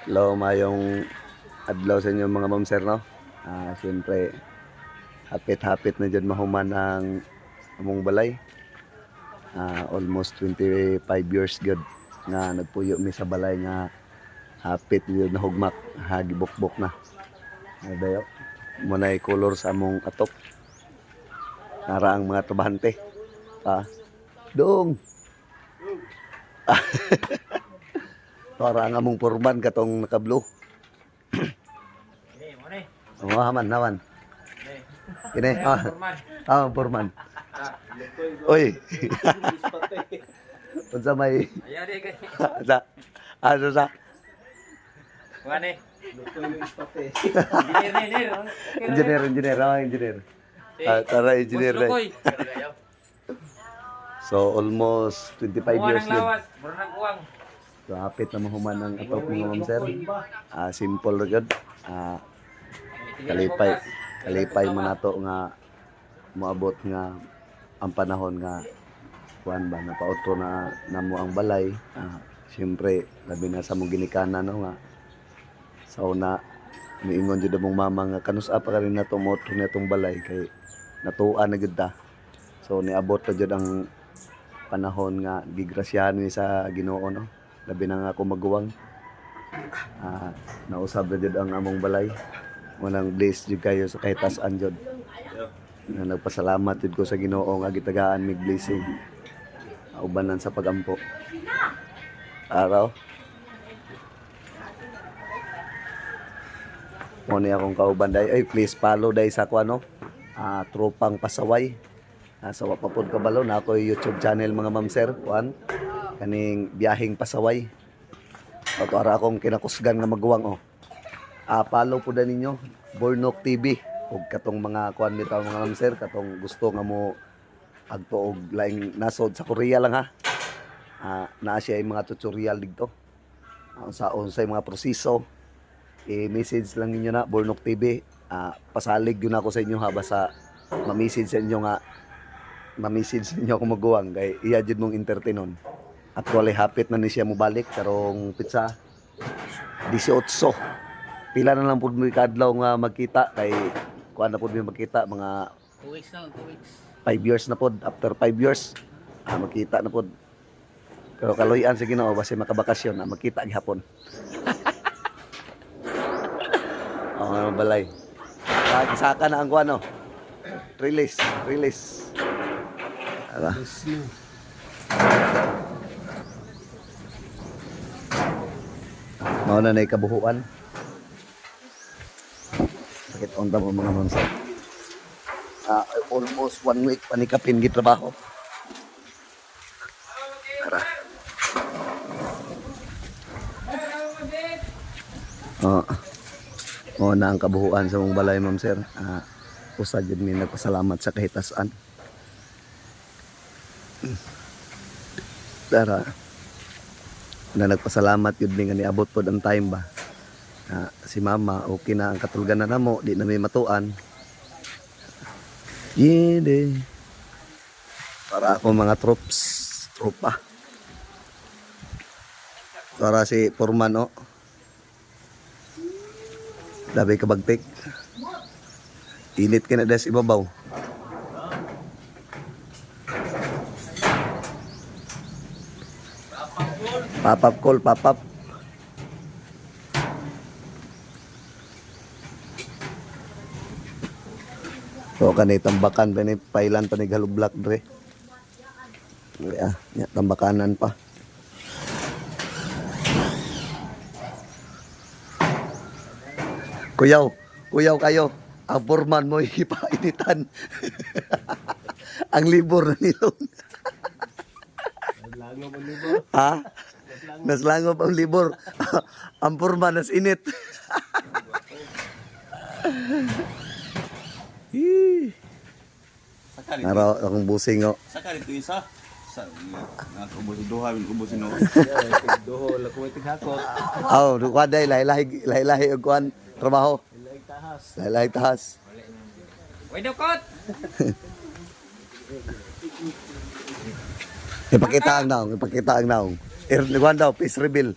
Hello, mayong adlaw sa inyo mga ma'am sir, no? Siyempre, hapit-hapit na dyan mahuman ang among balay. Almost 25 years good nga nagpuyo mi sa balay nga hapit yun na hugmak, hagibok-bok na. Dayo, muna'y color sa among atok. Nara ang mga trabahante. Dong! Para ang among purban katong nakablo. Haman, haman. Kini, purman. Oy. Unsa may sa Mane. engineer. Tara engineer na. So almost 25 years din. So hapit na mahuman ang atok mga ma'am sir. Simple ra gud. Kalipay man nato nga moabot nga ang panahon nga kuan ba napautro na namo ang balay. Siyempre labi na sa mong ginikanan no nga sa una miingon jud mong mama nga kanus-a pa rin nato moutro natong balay kay natuan na gud ta. So niabot na jud ang panahon nga gigrasyahan ni sa Ginoo no. Labi na nga ako maguwang. Nausab na jud ang among balay. Unang bless jud kayo sa kahit tasan jud. Nagpasalamat jud ko sa Ginoo nga gitagaan mig blessing. Ubanan sa pagampo. Araw. Mo ni akong kauban day. Ay please follow day sa ko ano. Tropang Pasaway. Sa Wapapod Kabalo na ako YouTube channel mga ma'am sir. Kaning biyaheng Pasaway. Ato ara akong kinakusgan nga maguwang follow po din ninyo Bornok TV ug katong mga kuan bitaw mga ma'am sir katong gusto nga mo agto og laing nasod sa Korea lang ha. Naa siya yung mga tutorial dito. Sa unsay mga proseso i-message lang ninyo na Bornok TV. Pasalig yun ako sa inyo ha basta ma-message sa inyo nga ma-message ninyo ako maguwang kay iya jud mong entertainon. Actually hapit na ni siya mo balik karong pizza 18. Pila na lang pud mo kadlaw nga magkita kay kuan na pud mi magkita mga 2 weeks na lang, 2 weeks. 5 years na pod. After 5 years magkita na pod. Pero kaloy-an sa Ginoo basi makabakasyon magkita gihapon. Balay. Saka na ang kuan no. Release. Ara. Mao na nay kabuhuan. Sakit unta mo mga monsa. Almost 1 week panikapin gitrabaho. Ara. Na ang kabuhuan sa mong balay ma'am sir. Usa jud mi nagpasalamat sa kahitasan. Tara. Na nagpasalamat yun nga niabot po ang time ba. Si mama okay na ang katulganan na mo di na may matuan. Yede. Para ako mga tropa. Para si Purman Dabi ka bagtik. Init ka na des ibabaw. Papap call. So kanay tambakan pa ni pailan pa ni galublak dre. Tambakanan pa. Kuyaw kayo. Ang Purman mo ipainitan. Ang libor na nilong. Naslangop ang libor. Naslangop ang libor. Ang Purman nas init. Naro akong busing Sakali ito isa. Nakakubos duha, kubusin o. Doho, lakuwi tighakot. Kuwaday, lahi og kuan trabaho. Lahi tahas. Wait, dukot! Ipakita ang naong. Kuan daw, peace reveal.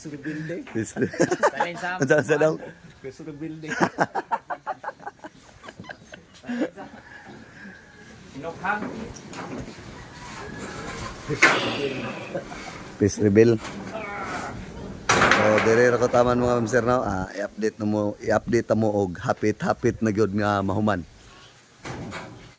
Piso ng building. Please. Talin sa Sa daw. Piso ng building. Inokhang. Peace reveal. So dire ra ko taman mga ma'am sir no. I-update na mo og hapit-hapit na gyud nga mahuman.